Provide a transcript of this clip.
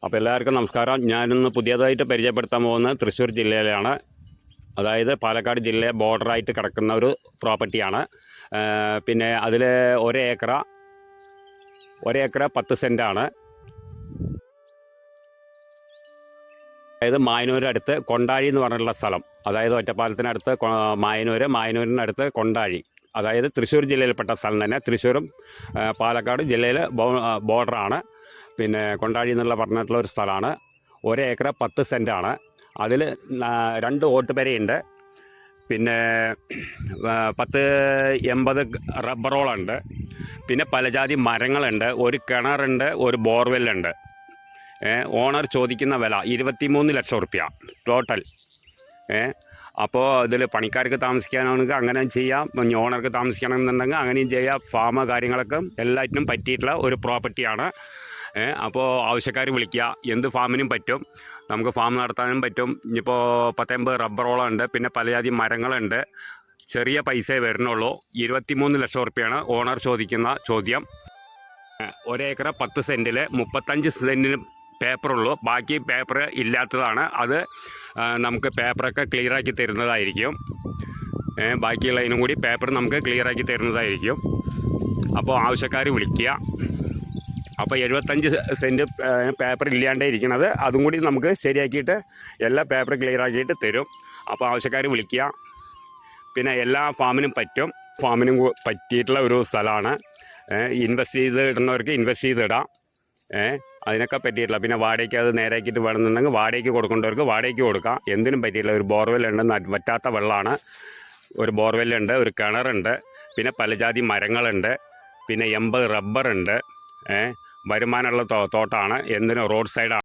അപ്പോൾ എല്ലാവർക്കും നമസ്കാരം. ഞാനിന്ന് പുതിയതായിട്ട് പരിചയപ്പെടുത്താൻ പോകുന്നത് തൃശ്ശൂർ ജില്ലയിലാണ്. അതായത് പാലക്കാട് ജില്ലയെ ബോർഡറായിട്ട് കിടക്കുന്ന ഒരു പ്രോപ്പർട്ടിയാണ്. പിന്നെ അതിൽ ഒരേക്കർ 10 സെൻറ്റാണ്. അതായത് മായനൂരടുത്ത് കൊണ്ടാഴി എന്ന് പറഞ്ഞിട്ടുള്ള സ്ഥലം, അതായത് ഒറ്റപ്പാലത്തിനടുത്ത് മായനൂരിനടുത്ത് കൊണ്ടാഴി, അതായത് തൃശ്ശൂർ ജില്ലയിൽപ്പെട്ട സ്ഥലം തന്നെ. തൃശ്ശൂരും പാലക്കാട് ജില്ലയിൽ ബോർഡറാണ്. പിന്നെ കൊണ്ടാഴി എന്നുള്ള പറഞ്ഞിട്ടുള്ള ഒരു സ്ഥലമാണ്. ഒരേക്കർ 10 സെൻറ്റാണ്. അതിൽ 2 ഓട്ടുപെരയുണ്ട്. പിന്നെ 10-80 റബ്ബറോളുണ്ട്. പിന്നെ പലജാതി മരങ്ങളുണ്ട്. ഒരു കിണറുണ്ട്, ഒരു ബോർവെല്ലുണ്ട്. ഓണർ ചോദിക്കുന്ന വില 23 ലക്ഷം റുപ്യ ടോട്ടൽ. അപ്പോൾ ഇതിൽ പണിക്കാർക്ക് താമസിക്കാനാണെങ്കിൽ അങ്ങനെ ചെയ്യാം, ഓണർക്ക് താമസിക്കണമെന്നുണ്ടെങ്കിൽ അങ്ങനെയും ചെയ്യാം. ഫാമ് കാര്യങ്ങളൊക്കെ എല്ലാറ്റിനും പറ്റിയിട്ടുള്ള ഒരു പ്രോപ്പർട്ടിയാണ്. അപ്പോൾ ആവശ്യക്കാർ വിളിക്കുക. എന്ത് ഫാമിനും പറ്റും, നമുക്ക് ഫാം നടത്താനും പറ്റും. ഇനിയിപ്പോൾ 10-80 റബ്ബറോളം ഉണ്ട്. പിന്നെ പലജാതി മരങ്ങളുണ്ട്. ചെറിയ പൈസയെ വരുന്നുള്ളൂ. 23 ലക്ഷം റുപ്യയാണ് ഓണർ ചോദിക്കുന്ന ചോദ്യം. ഒരേക്കർ 10 സെൻറ്റിൽ 35 സെൻറ്റിന് പേപ്പറുള്ളൂ. ബാക്കി പേപ്പർ ഇല്ലാത്തതാണ്. അത് നമുക്ക് പേപ്പറൊക്കെ ക്ലിയറാക്കി തരുന്നതായിരിക്കും. ബാക്കിയുള്ളതിനും കൂടി പേപ്പർ നമുക്ക് ക്ലിയറാക്കി തരുന്നതായിരിക്കും. അപ്പോൾ ആവശ്യക്കാർ വിളിക്കുക. അപ്പോൾ 75 സെൻറ്റ് പേപ്പർ ഇല്ലാണ്ടേ ഇരിക്കുന്നത്, അതും കൂടി നമുക്ക് ശരിയാക്കിയിട്ട് എല്ലാ പേപ്പർ ക്ലിയറാക്കിയിട്ട് തരും. അപ്പോൾ ആവശ്യക്കാർ വിളിക്കുക. പിന്നെ എല്ലാ ഫാമിനും പറ്റും. ഫാമിനും പറ്റിയിട്ടുള്ള ഒരു സ്ഥലമാണ്. ഇൻവെസ്റ്റ് ചെയ്ത് ഇടുന്നവർക്ക് ഇൻവെസ്റ്റ് ചെയ്തിടാം. അതിനൊക്കെ പറ്റിയിട്ടില്ല. പിന്നെ വാടകയ്ക്ക് അത് നേരാക്കിയിട്ട് വേണമെന്നുണ്ടെങ്കിൽ വാടകയ്ക്ക് കൊടുക്കേണ്ടവർക്ക് വാടകയ്ക്ക് കൊടുക്കാം. എന്തിനും പറ്റിയിട്ടില്ല. ഒരു ബോർവെല്ലുണ്ട്, വറ്റാത്ത വെള്ളമാണ്. ഒരു ബോർവെല്ലുണ്ട്, ഒരു കിണറുണ്ട്. പിന്നെ പലജാതി മരങ്ങളുണ്ട്. പിന്നെ 80 റബ്ബറുണ്ട്. വരുമാനമുള്ള തോട്ടമാണ്. എന്തിനും റോഡ് സൈഡാണ്.